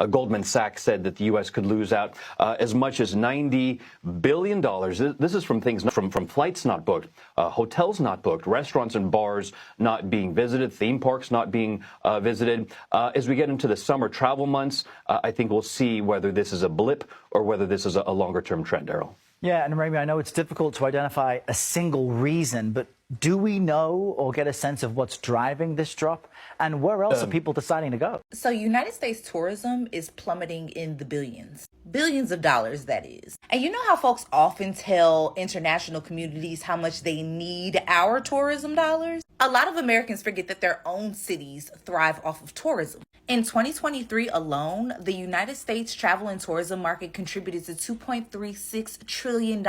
Goldman Sachs said that the U.S. could lose out as much as $90 billion. This is from things from flights not booked, hotels not booked, restaurants and bars not being visited, theme parks not being visited. As we get into the summer travel months, I think we'll see whether this is a blip or whether this is a longer-term trend, Daryl. Yeah, and Remy, I know it's difficult to identify a single reason, but do we know or get a sense of what's driving this drop? And where else are people deciding to go? So United States tourism is plummeting in the billions. Billions of dollars, that is. And you know how folks often tell international communities how much they need our tourism dollars? A lot of Americans forget that their own cities thrive off of tourism. In 2023 alone, the United States travel and tourism market contributed to $2.36 trillion.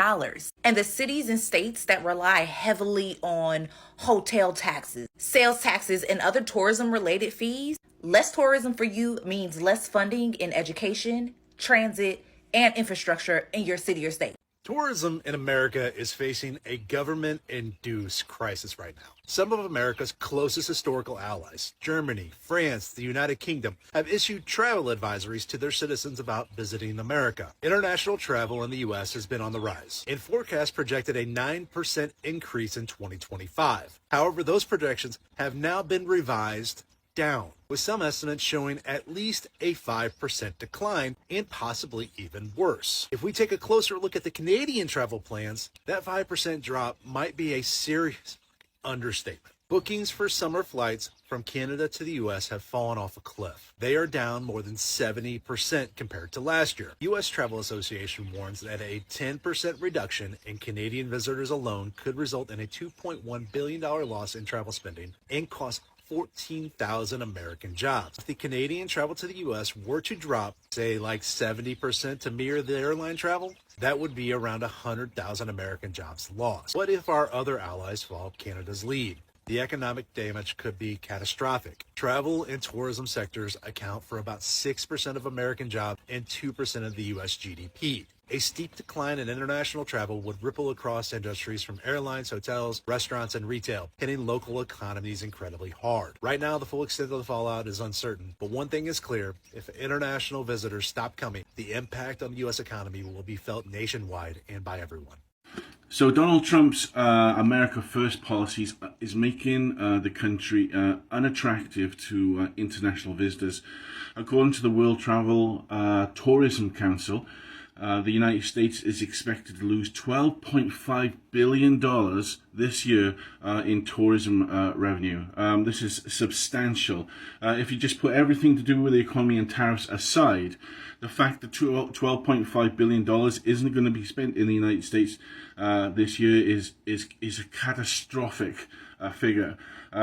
And the cities and states that rely heavily on hotel taxes, sales taxes, and other tourism-related fees, less tourism for you means less funding in education, transit, and infrastructure in your city or state. Tourism in America is facing a government-induced crisis right now. Some of America's closest historical allies, Germany, France, the United Kingdom, have issued travel advisories to their citizens about visiting America. International travel in the U.S. has been on the rise, and forecasts projected a 9% increase in 2025. However, those projections have now been revised down, with some estimates showing at least a 5% decline and possibly even worse. If we take a closer look at the Canadian travel plans, that 5% drop might be a serious understatement. Bookings for summer flights from Canada to the U.S. have fallen off a cliff. They are down more than 70% compared to last year. U.S. Travel Association warns that a 10% reduction in Canadian visitors alone could result in a $2.1 billion loss in travel spending and cost 14,000 American jobs. If the Canadian travel to the U.S. were to drop, say, like 70% to mirror the airline travel, that would be around 100,000 American jobs lost. What if our other allies follow Canada's lead? The economic damage could be catastrophic. Travel and tourism sectors account for about 6% of American jobs and 2% of the U.S. GDP. A steep decline in international travel would ripple across industries from airlines, hotels, restaurants, and retail, hitting local economies incredibly hard. Right now, the full extent of the fallout is uncertain, but one thing is clear: if international visitors stop coming, the impact on the U.S. economy will be felt nationwide and by everyone. So Donald Trump's America First policies is making the country unattractive to international visitors. According to the World Travel Tourism Council, the United States is expected to lose $12.5 billion this year in tourism revenue. This is substantial. If you just put everything to do with the economy and tariffs aside, the fact that $12.5 billion isn't going to be spent in the United States this year is a catastrophic figure.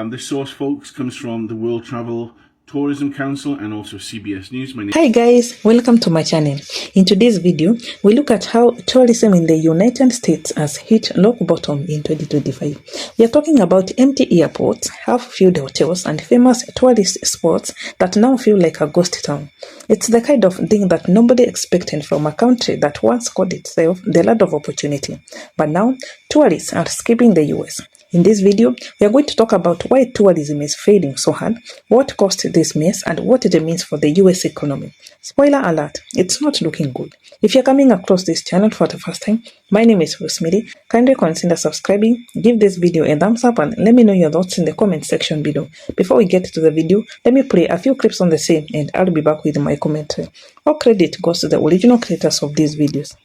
This source, folks, comes from the World Travel Tourism Council and also CBS News. Hi guys, welcome to my channel. In today's video, we look at how tourism in the United States has hit rock bottom in 2025. We are talking about empty airports, half-filled hotels, and famous tourist spots that now feel like a ghost town. It's the kind of thing that nobody expected from a country that once called itself the land of opportunity. But now, tourists are skipping the US. In this video, we are going to talk about why tourism is failing so hard, what caused this mess, and what it means for the US economy. Spoiler alert, it's not looking good. If you're coming across this channel for the first time, my name is Rosemary. Kindly consider subscribing, give this video a thumbs up, and let me know your thoughts in the comment section below. Before we get to the video, let me play a few clips on the same, and I'll be back with my commentary. All credit goes to the original creators of these videos.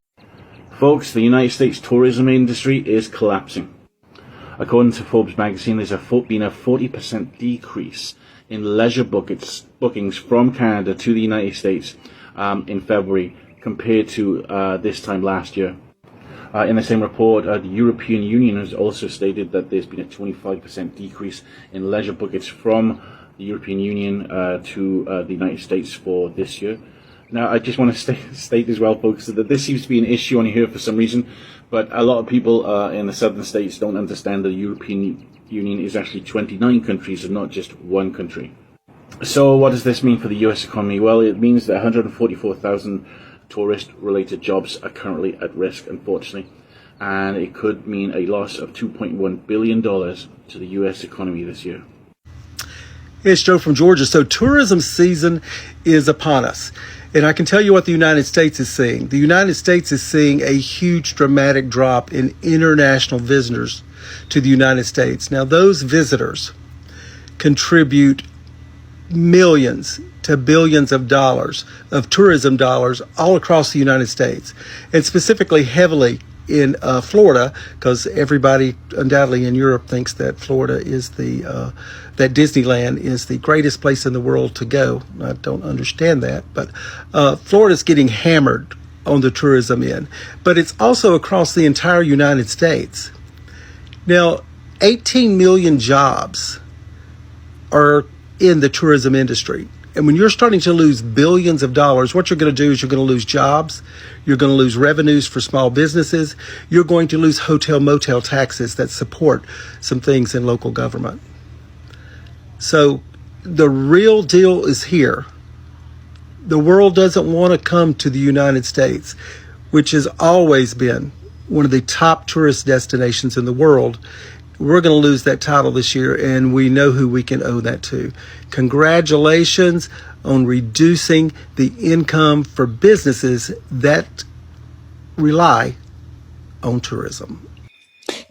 Folks, the United States tourism industry is collapsing. According to Forbes magazine, there's been a 40% decrease in leisure bookings from Canada to the United States in February compared to this time last year. In the same report, the European Union has also stated that there's been a 25% decrease in leisure bookings from the European Union to the United States for this year. Now, I just want to state as well, folks, that this seems to be an issue on here for some reason, but a lot of people in the southern states don't understand that the European Union is actually 29 countries and not just one country. So what does this mean for the US economy? Well, it means that 144,000 tourist-related jobs are currently at risk, unfortunately, and it could mean a loss of $2.1 billion to the US economy this year. It's Joe from Georgia. So tourism season is upon us. And I can tell you what the United States is seeing. The United States is seeing a huge dramatic drop in international visitors to the United States. Now, those visitors contribute millions to billions of dollars of tourism dollars all across the United States, and specifically heavily in Florida, because everybody undoubtedly in Europe thinks that Florida is that Disneyland is the greatest place in the world to go. I don't understand that, but Florida's getting hammered on the tourism end, but it's also across the entire United States. Now, 18 million jobs are in the tourism industry. And when you're starting to lose billions of dollars, what you're going to do is you're going to lose jobs. You're going to lose revenues for small businesses. You're going to lose hotel motel taxes that support some things in local government. So the real deal is here. The world doesn't want to come to the United States, which has always been one of the top tourist destinations in the world. We're going to lose that title this year, and we know who we can owe that to. Congratulations on reducing the income for businesses that rely on tourism.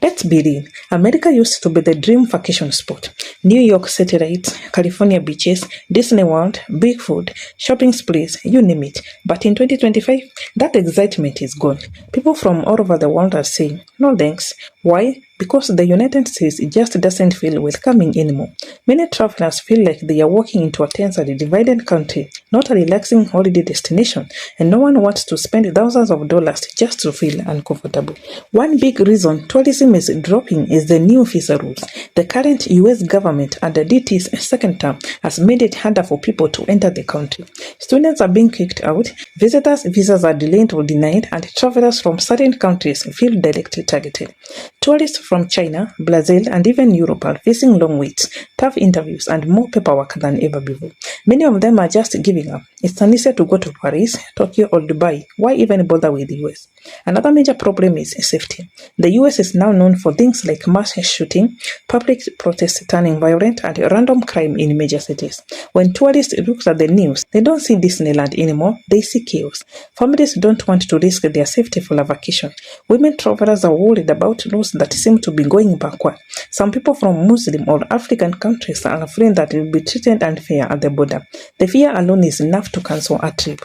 Let's begin. America used to be the dream vacation spot. New York city lights, California beaches, Disney World, big food, shopping sprees, you name it. But in 2025, that excitement is gone. People from all over the world are saying, no thanks. Why? Because the United States just doesn't feel welcoming anymore. Many travelers feel like they are walking into a tensely divided country, not a relaxing holiday destination, and no one wants to spend thousands of dollars just to feel uncomfortable. One big reason tourism is dropping is the new visa rules. The current US government under DT's second term has made it harder for people to enter the country. Students are being kicked out, visitors' visas are delayed or denied, and travelers from certain countries feel directly targeted. Tourists from China, Brazil, and even Europe are facing long waits, tough interviews, and more paperwork than ever before. Many of them are just giving up. It's easier to go to Paris, Tokyo, or Dubai. Why even bother with the US? Another major problem is safety. The US is now known for things like mass shooting, public protests turning violent, and random crime in major cities. When tourists look at the news, they don't see Disneyland anymore, they see chaos. Families don't want to risk their safety for a vacation. Women travelers are worried about laws that seem to be going backward. Some people from Muslim or African countries are afraid that they will be treated unfair at the border. The fear alone is enough to cancel a trip.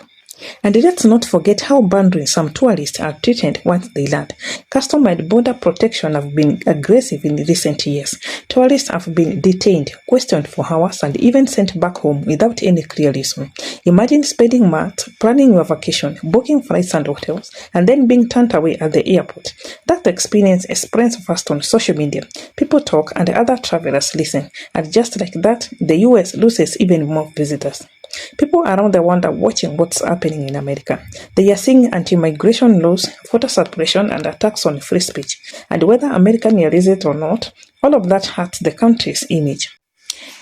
And let's not forget how badly some tourists are treated once they land. Customs and border protection have been aggressive in recent years. Tourists have been detained, questioned for hours, and even sent back home without any clear reason. Imagine spending months planning your vacation, booking flights and hotels, and then being turned away at the airport. That experience spreads fast on social media. People talk and other travelers listen, and just like that, the US loses even more visitors. People around the world are watching what's happening in America. They are seeing anti-migration laws, voter suppression, and attacks on free speech. And whether America realizes it or not, all of that hurts the country's image.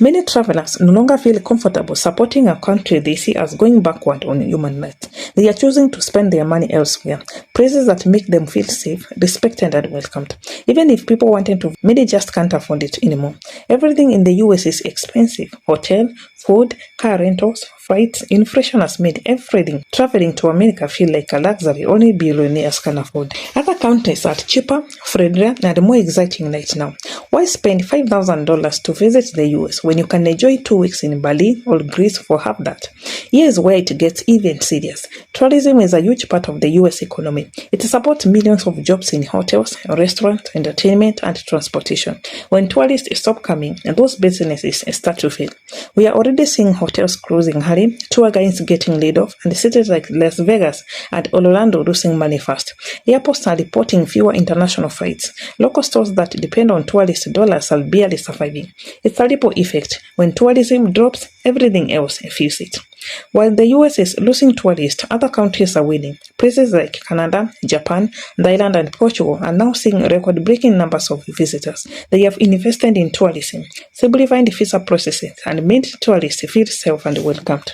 Many travelers no longer feel comfortable supporting a country they see as going backward on human rights. They are choosing to spend their money elsewhere, places that make them feel safe, respected, and welcomed. Even if people wanted to, many just can't afford it anymore. Everything in the US is expensive. Hotel, food, car rentals, flights, inflation has made everything traveling to America feel like a luxury only billionaires can afford. Other countries are cheaper, friendlier, and more exciting right now. Why spend $5,000 to visit the US when you can enjoy 2 weeks in Bali or Greece for half that? Here's where it gets even serious. Tourism is a huge part of the US economy. It supports millions of jobs in hotels, restaurants, entertainment, and transportation. When tourists stop coming, those businesses start to fail. We are already seeing hotels closing early, tour guides getting laid off, and cities like Las Vegas and Orlando losing money fast. Airports are reporting fewer international flights. Local stores that depend on tourist dollars are barely surviving. It's a ripple effect. When tourism drops, everything else feels it. While the US is losing tourists, other countries are winning. Places like Canada, Japan, Thailand, and Portugal are now seeing record-breaking numbers of visitors. They have invested in tourism, simplified visa processes, and made tourists feel safe and welcomed.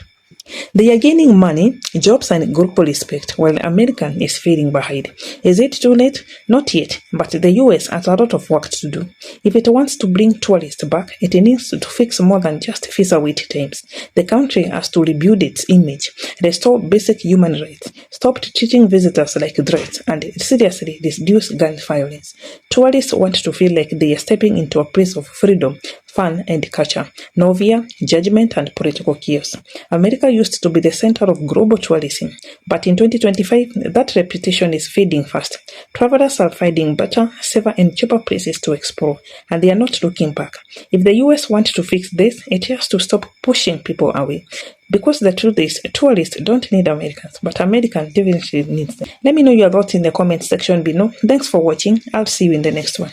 They are gaining money, jobs, and global respect, while America is fading behind. Is it too late? Not yet, but the US has a lot of work to do. If it wants to bring tourists back, it needs to fix more than just visa wait times. The country has to rebuild its image, restore basic human rights, stop treating visitors like threats, and seriously reduce gun violence. Tourists want to feel like they are stepping into a place of freedom, fun, and culture, no fear, judgment, and political chaos. America used to be the center of global tourism, but in 2025, that reputation is fading fast. Travelers are finding better, safer, and cheaper places to explore, and they are not looking back. If the US wants to fix this, it has to stop pushing people away. Because the truth is, tourists don't need Americans, but Americans definitely need them. Let me know your thoughts in the comment section below. Thanks for watching. I'll see you in the next one.